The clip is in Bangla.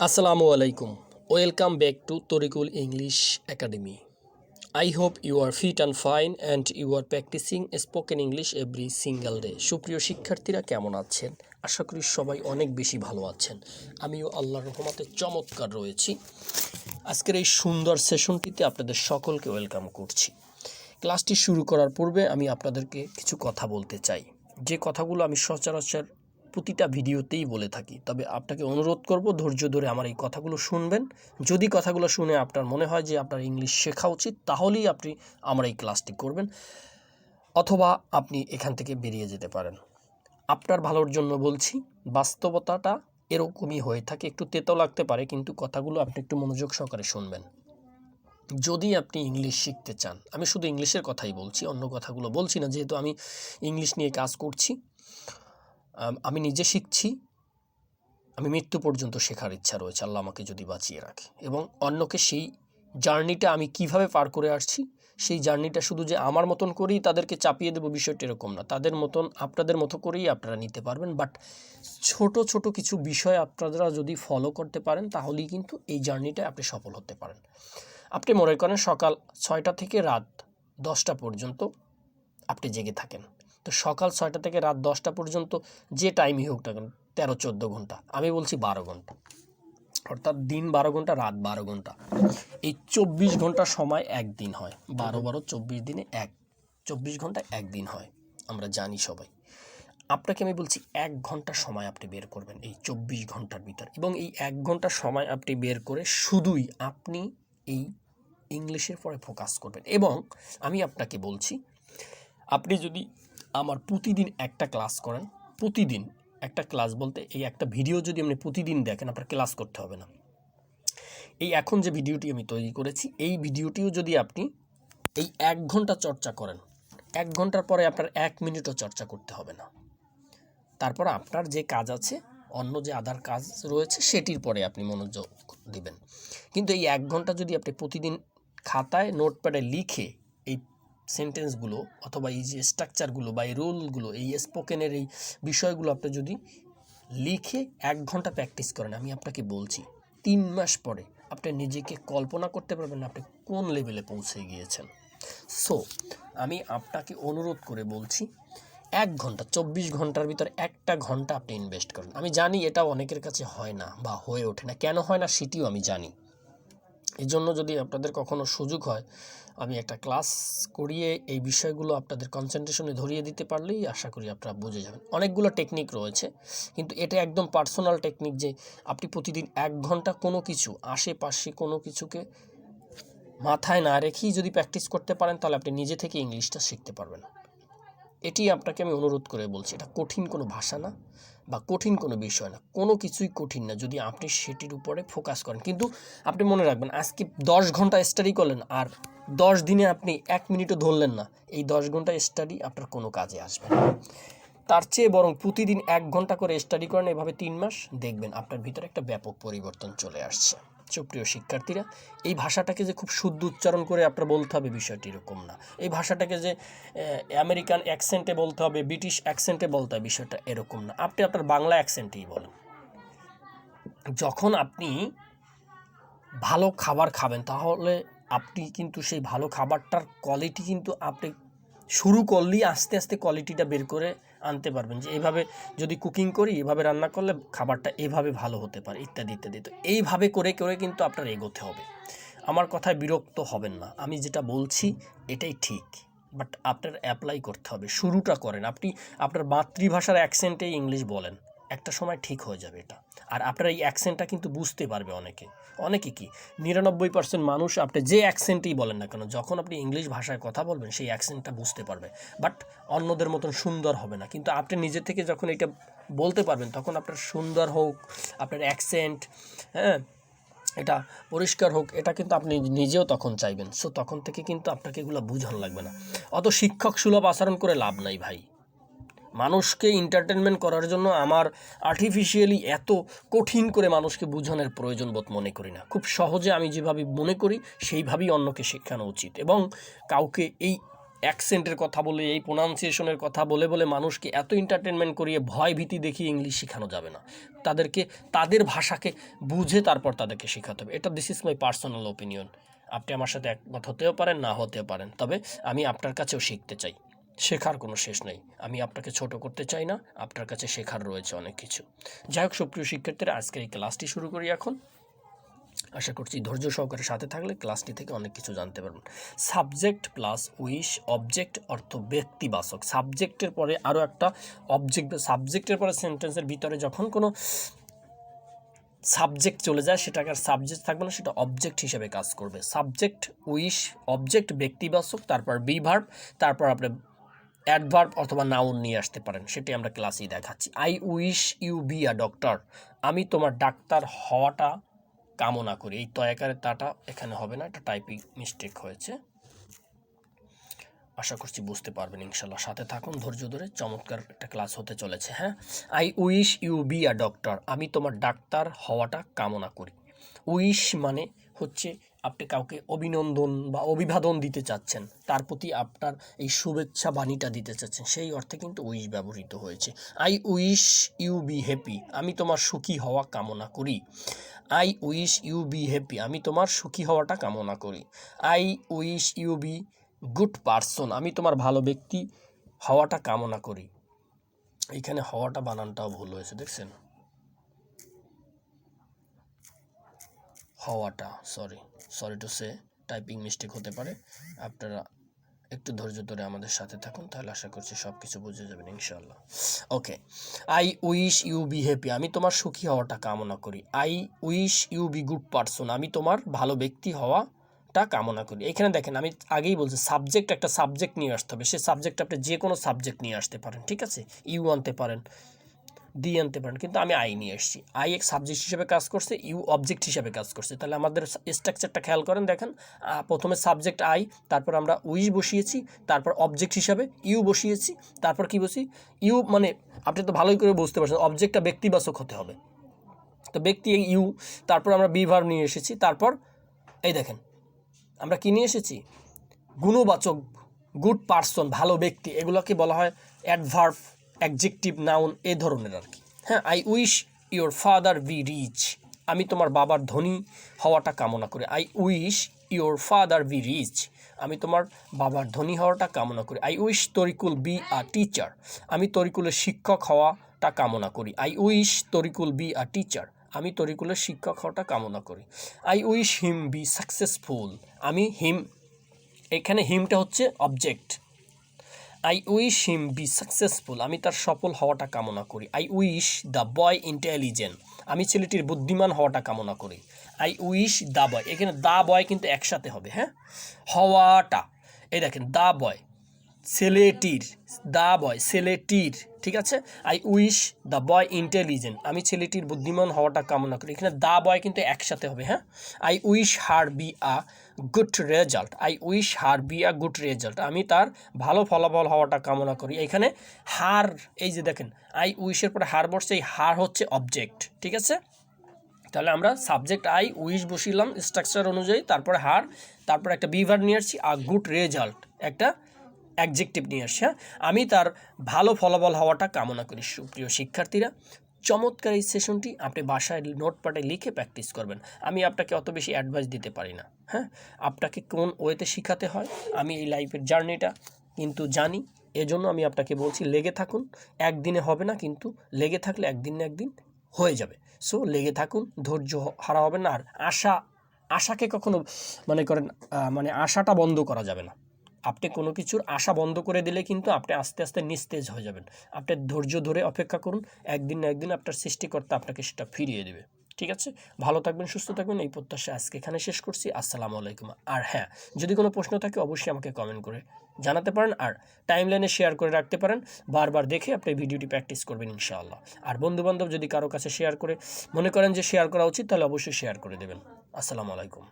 Assalamu alaikum. Welcome back to Torikul English Academy. I hope you are fit and fine and you are practicing spoken English every single day. সুপ্রিয় শিক্ষার্থীরা কেমন আছেন? আশা করি সবাই অনেক বেশি ভালো আছেন। আমিও আল্লাহর রহমতে চমৎকার রয়েছি। আজকের এই সুন্দর সেশনটিতে আপনাদের সকলকে ওয়েলকাম করছি। ক্লাসটি শুরু করার পূর্বে আমি আপনাদেরকে কিছু কথা বলতে চাই, যে কথাগুলো আমি সচরাচর প্রতিটা ভিডিওতেই বলে থাকি। তবে আপনাকে অনুরোধ করব ধৈর্য ধরে আমার এই কথাগুলো শুনবেন। যদি কথাগুলো শুনে আপনার মনে হয় যে আপনার ইংলিশ শেখা উচিত, তাহলেই আপনি আমার এই ক্লাসটি করবেন, অথবা আপনি এখান থেকে বেরিয়ে যেতে পারেন। আপনার ভালোর জন্য বলছি। বাস্তবতাটা এরকমই হয়ে থাকে, একটু তেতো লাগতে পারে, কিন্তু কথাগুলো আপনি একটু মনোযোগ সহকারে শুনবেন। যদি আপনি ইংলিশ শিখতে চান, আমি শুধু ইংলিশের কথাই বলছি, অন্য কথাগুলো বলছি না, যেহেতু আমি ইংলিশ নিয়ে কাজ করছি, আমি নিজে শিখছি, আমি মৃত্যু পর্যন্ত শেখার ইচ্ছা রয়েছে, আল্লাহ আমাকে যদি বাঁচিয়ে রাখে। এবং অন্যকে সেই জার্নিটা আমি কিভাবে পার করে আসছি, সেই জার্নিটা শুধু যে আমার মতন করেই তাদেরকে চাপিয়ে দেবো, বিষয়টা এরকম না। তাদের মতন, আপনাদের মতো করেই আপনারা নিতে পারবেন। বাট ছোট ছোট কিছু বিষয় আপনারা যদি ফলো করতে পারেন, তাহলেই কিন্তু এই জার্নিটায় আপনি সফল হতে পারেন। আপনি মনে করেন সকাল 6টা থেকে রাত 10টা পর্যন্ত আপনি জেগে থাকেন। তো সকাল 6টা থেকে রাত 10টা পর্যন্ত যে টাইমই হোক না কেন, 13-14 ঘন্টা, আমি বলছি 12 ঘন্টা, অর্থাৎ দিন 12 ঘন্টা, রাত 12 ঘন্টা, এই 24 ঘন্টা সময় একদিন হয়। 12-24 দিনে 24 ঘন্টা একদিন হয়, আমরা জানি সবাই। আপনাকে আমি বলছি 1 ঘন্টা সময় আপনি বের করবেন এই 24 ঘন্টার ভিতর, এবং এই 1 ঘন্টা সময় আপনি বের করে শুধুই আপনি এই ইংলিশের পরে ফোকাস করবেন। এবং আমি আপনাকে বলছি, আপনি যদি আমার প্রতিদিন একটা ক্লাস করেন, প্রতিদিন একটা ক্লাস বলতে এই একটা ভিডিও যদি আপনি প্রতিদিন দেখেন, আপনার ক্লাস করতে হবে না। এই এখন যে ভিডিওটি আমি তৈরি করেছি, এই ভিডিওটিও যদি আপনি এই 1 ঘন্টা চর্চা করেন, 1 ঘন্টার পরে আপনার 1 মিনিটও চর্চা করতে হবে না। তারপর আপনার যে কাজ আছে, অন্য যে আদার কাজ রয়েছে, সেটির পরে আপনি মনোযোগ দিবেন। কিন্তু এই 1 ঘন্টা যদি আপনি প্রতিদিন খাতায় নোটপ্যাডে লিখে এই সেন্টেন্সগুলো অথবা এই যে স্ট্রাকচারগুলো বা এই রুলগুলো, এই স্পোকেনের এই বিষয়গুলো আপনি যদি লিখে 1 ঘন্টা প্র্যাকটিস করেন, আমি আপনাকে বলছি 3 মাস পরে আপনি নিজেকে কল্পনা করতে পারবেন না আপনি কোন লেভেলে পৌঁছে গিয়েছেন। সো আমি আপনাকে অনুরোধ করে বলছি, 1 ঘন্টা, 24 ঘন্টার ভিতর 1টা ঘন্টা আপনি ইনভেস্ট করেন। আমি জানি এটা অনেকের কাছে হয় না বা হয়ে ওঠে না, কেন হয় না সেটিও আমি জানি। এই জন্য যদি আপনাদের কখনো সুযোগ হয়, আমি একটা ক্লাস করিয়ে এই বিষয়গুলো আপনাদের কনসেন্ট্রেশনে ধরিয়ে দিতে পারলেই আশা করি আপনারা বুঝে যাবেন। অনেকগুলো টেকনিক রয়েছে, কিন্তু এটা একদম পার্সোনাল টেকনিক, যে আপনি প্রতিদিন 1 ঘন্টা কোনো কিছু, আশেপাশে কোনো কিছুকে মাথায় না রেখেই যদি প্র্যাকটিস করতে পারেন, তাহলে আপনি নিজে থেকে ইংলিশটা শিখতে পারবেন। এটি আপনাকে আমি অনুরোধ করে বলছি। এটা কঠিন কোনো ভাষা না বা কঠিন কোনো বিষয় না, কোনো কিছুই কঠিন না যদি আপনি সেটির উপরে ফোকাস করেন। কিন্তু আপনি মনে রাখবেন, আজকে 10 ঘন্টা স্টাডি করলেন আর 10 দিনে আপনি 1 মিনিটও ধরলেন না, এই 10 ঘন্টা স্টাডি আপনার কোনো কাজে আসবে না। তার চেয়ে বরং প্রতিদিন 1 ঘন্টা করে স্টাডি করেন, এভাবে 3 মাস দেখবেন আপনার ভিতরে একটা ব্যাপক পরিবর্তন চলে আসছে। সুপ্রিয় শিক্ষার্থীরা, এই ভাষাটাকে যে খুব শুদ্ধ উচ্চারণ করে আপনার বলতে হবে, বিষয়টি এরকম না। এই ভাষাটাকে যে আমেরিকান অ্যাকসেন্টে বলতে হবে, ব্রিটিশ অ্যাকসেন্টে বলতে হবে, বিষয়টা এরকম না। আপনি আপনার বাংলা অ্যাকসেন্টেই বলেন। যখন আপনি ভালো খাবার খাবেন, তাহলে আপনি কিন্তু সেই ভালো খাবারটার কোয়ালিটি কিন্তু আপনি শুরু করলেই আস্তে আস্তে কোয়ালিটিটা বের করে আনতে পারবেন, যে এইভাবে যদি কুকিং করি, এভাবে রান্না করলে খাবারটা এভাবে ভালো হতে পারে, ইত্যাদি ইত্যাদি। তো এইভাবে করে করে কিন্তু আপনার এগোতে হবে। আমার কথায় বিরক্ত হবেন না, আমি যেটা বলছি এটাই ঠিক, বাট আপনার অ্যাপ্লাই করতে হবে। শুরুটা করেন, আপনি আপনার মাতৃভাষার অ্যাকসেন্টেই ইংলিশ বলেন, একটা সময় ঠিক হয়ে যাবে এটা। আর আপনার এই অ্যাকসেন্টটা কিন্তু বুঝতে পারবে অনেকে কি 99% মানুষ আপনি যে অ্যাকসেন্টেই বলেন না কেন, যখন আপনি ইংলিশ ভাষায় কথা বলবেন, সেই অ্যাকসেন্টটা বুঝতে পারবে, বাট অন্যদের মতন সুন্দর হবে না। কিন্তু আপনি নিজে থেকে যখন এটা বলতে পারবেন, তখন আপনার সুন্দর হোক, আপনার অ্যাকসেন্ট, হ্যাঁ, এটা পরিষ্কার হোক, এটা কিন্তু আপনি নিজেও তখন চাইবেন। সো তখন থেকে কিন্তু আপনাকে এগুলো বুঝানো লাগবে না। অত শিক্ষক সুলভ আচরণ করে লাভ নাই ভাই। মানুষকে এন্টারটেনমেন্ট করার জন্য আমার আর্টিফিশিয়ালি এত কঠিন করে মানুষকে বোঝানোর প্রয়োজন বোধ মনে করি না। খুব সহজে আমি যেভাবে মনে করি সেইভাবেই অন্যকে শেখানো উচিত। এবং কাউকে এই অ্যাকসেন্টের কথা বলে, এই প্রোনাউন্সিয়েশনের কথা বলে বলে মানুষকে এত এন্টারটেনমেন্ট করিয়ে ভয় ভীতি দেখিয়ে ইংলিশ শেখানো যাবে না। তাদেরকে তাদের ভাষাকে বুঝে তারপর তাদেরকে শেখাতে হবে। এটা this is my personal opinion. আপনি আমার সাথে একমত হতেও পারেন, না হতেও পারেন, তবে আমি আপনার কাছেও শিখতে চাই। শেখার কোনো শেষ নেই। আমি আপনাকে ছোট করতে চাই না, আপনার কাছে শেখার রয়েছে অনেক কিছু। যাই হোক সুপ্রিয় শিক্ষার্থীরা, আজকের এই ক্লাসটি শুরু করি এখন। আশা করছি ধৈর্য সহকারে সাথে থাকলে ক্লাসটি থেকে অনেক কিছু জানতে পারবেন। সাবজেক্ট প্লাস উইশ, অবজেক্ট অর্থ ব্যক্তিবাচক। সাবজেক্টের পরে আরও একটা অবজেক্ট, সাবজেক্টের পরে সেন্টেন্সের ভিতরে যখন কোনো সাবজেক্ট চলে যায় সেটাকে আর সাবজেক্ট থাকবে না, সেটা অবজেক্ট হিসেবে কাজ করবে। সাবজেক্ট উইশ, অবজেক্ট ব্যক্তিবাচক, তারপর বি ভার্ব, তারপর আপনি অ্যাডভার্ব অথবা নাউন নিয়ে আসতে পারেন। সেটি আমরা ক্লাসেই দেখাচ্ছি। I wish you be a doctor, আমি তোমার ডাক্তার হওয়াটা কামনা করি। এই তয়াকারের তাটা এখানে হবে না, এটা টাইপিং মিস্টেক হয়েছে। আশা করছি বুঝতে পারবেন ইনশাল্লাহ। সাথে থাকুন ধৈর্য ধরে, চমৎকার একটা ক্লাস হতে চলেছে। হ্যাঁ, I wish you be a doctor, আমি তোমার ডাক্তার হওয়াটা কামনা করি। উইশ মানে হচ্ছে আপনি কাউকে অভিনন্দন বা অভিবাদন দিতে চাচ্ছেন, তার প্রতি আপনার এই শুভেচ্ছা বাণীটা দিতে চাচ্ছেন, সেই অর্থে কিন্তু উইশ ব্যবহৃত হয়েছে। I wish you be happy, আমি তোমার সুখী হওয়া কামনা করি। I wish you be happy, আমি তোমার সুখী হওয়াটা কামনা করি। I wish you be good person, আমি তোমার ভালো ব্যক্তি হওয়াটা কামনা করি। এইখানে হওয়াটা বানানটাও ভুল হয়েছে, দেখছেন? হওয়াটা, sorry to say, typing mistake হতে পারে। আপনারা একটু ধৈর্য ধরে আমাদের সাথে থাকুন, তাহলে আশা করছি সব কিছু বুঝে যাবেন ইনশাআল্লাহ। Okay, I wish you be happy, আমি তোমার সুখী হওয়াটা কামনা করি। I wish you be good person, আমি তোমার ভালো ব্যক্তি হওয়াটা কামনা করি। এখানে দেখেন আমি আগেই বলছি সাবজেক্ট, একটা সাবজেক্ট নিয়ে আসতে হবে। সেই সাবজেক্ট আপনি যে কোনো সাবজেক্ট নিয়ে আসতে পারেন, ঠিক আছে? ইউ আনতে পারেন, দিয়ে আনতে পারেন, কিন্তু আমি আই নিয়ে এসেছি। আই এক সাবজেক্ট হিসেবে কাজ করছে, ইউ অবজেক্ট হিসেবে কাজ করছে। তাহলে আমাদের স্ট্রাকচারটা খেয়াল করেন, দেখেন প্রথমে সাবজেক্ট আই, তারপর আমরা উইশ বসিয়েছি, তারপর অবজেক্ট হিসাবে ইউ বসিয়েছি, তারপর কি বসি ইউ, মানে আপনি তো ভালোই করে বুঝতে পারছেন অবজেক্টটা ব্যক্তিবাচক হতে হবে, তো ব্যক্তি ইউ, তারপর আমরা বি ভার্ব নিয়ে এসেছি, তারপর এই দেখেন আমরা কি নিয়ে এসেছি, গুণবাচক, গুড পারসন, ভালো ব্যক্তি, এগুলোকে বলা হয় অ্যাডভার্ব, অ্যাডজেক্টিভ, নাউন, এ ধরনের আর কি। হ্যাঁ, I wish your father be rich, আমি তোমার বাবার ধনী হওয়াটা কামনা করি। I wish your father be rich, আমি তোমার বাবার ধনী হওয়াটা কামনা করি। I wish Tarikul be a teacher, আমি তরিকুলের শিক্ষক হওয়াটা কামনা করি। I wish Tarikul be a teacher, আমি তরিকুলের শিক্ষক হওয়াটা কামনা করি। I wish him be successful, আমি হিম, এখানে হিমটা হচ্ছে object. I wish him be successful, আমি তার সফল হওয়াটা কামনা করি। I wish the boy intelligent, আমি ছেলেটির বুদ্ধিমান হওয়াটা কামনা করি। আই উইশ দ্য বয়, এখানে দ্য বয় কিন্তু একসাথে হবে। হ্যাঁ, হওয়াটা, এই দেখেন দ্য বয় ছেলেটির, দ্য বয় ছেলেটির, ঠিক আছে? I wish the boy intelligent, আমি ছেলেটির বুদ্ধিমান হওয়াটা কামনা করি। এখানে দ্য বয় কিন্তু একসাথে হবে। হ্যাঁ, I wish her be a good result, I wish her be a good result, আমি তার ভালো ফলাফল হওয়াটা কামনা করি। এখানে হার, এই যে দেখেন আই উইশের পরে হার বসছে, এই হার হচ্ছে অবজেক্ট, ঠিক আছে? তাহলে আমরা সাবজেক্ট আই উইশ বসিলাম স্ট্রাকচার অনুযায়ী, তারপরে হার, তারপর একটা বি ভার্ব নিয়ে আসছি, আ গুড রেজাল্ট একটা অ্যাডজেক্টিভ নিয়ে আসছে। হ্যাঁ, আমি তার ভালো ফলাফল হওয়াটা কামনা করি। সুপ্রিয় শিক্ষার্থীরা, চমৎকার এই সেশনটি আপনি বাসায় নোটপ্যাডে লিখে প্র্যাকটিস করবেন। আমি আপনাকে অত বেশি অ্যাডভাইস দিতে পারি না। হ্যাঁ, আপনাকে কোন ওয়েতে শেখাতে হয় আমি এই লাইফের জার্নিটা কিন্তু জানি, এজন্য আমি আপনাকে বলছি লেগে থাকুন। একদিনে হবে না, কিন্তু লেগে থাকলে একদিন না একদিন হয়ে যাবে। সো লেগে থাকুন, ধৈর্য হারা হবে না। আর আশাকে কখনো মনে করেন মানে আশাটা বন্ধ করা যাবে না। আপনি কোনো কিছুর আশা বন্ধ করে দিলে কিন্তু আপনি আস্তে আস্তে নিস্তেজ হয়ে যাবেন। আপনি ধৈর্য ধরে অপেক্ষা করুন, একদিন না একদিন আপনার সৃষ্টিকর্তা আপনাকে সেটা ফিরিয়ে দেবে। ঠিক আছে, ভালো থাকবেন, সুস্থ থাকবেন, এই প্রত্যাশা আজকে এখানে শেষ করছি। আসসালামু আলাইকুম। আর হ্যাঁ, যদি কোনো প্রশ্ন থাকে অবশ্যই আমাকে কমেন্ট করে জানাতে পারেন, আর টাইমলাইনে শেয়ার করে রাখতে পারেন। বারবার দেখে আপনি ভিডিওটি প্র্যাকটিস করবেন ইনশাআল্লাহ। আর বন্ধুবান্ধব যদি কারো কাছে শেয়ার করে মনে করেন যে শেয়ার করা উচিত, তাহলে অবশ্যই শেয়ার করে দেবেন। আসসালামু আলাইকুম।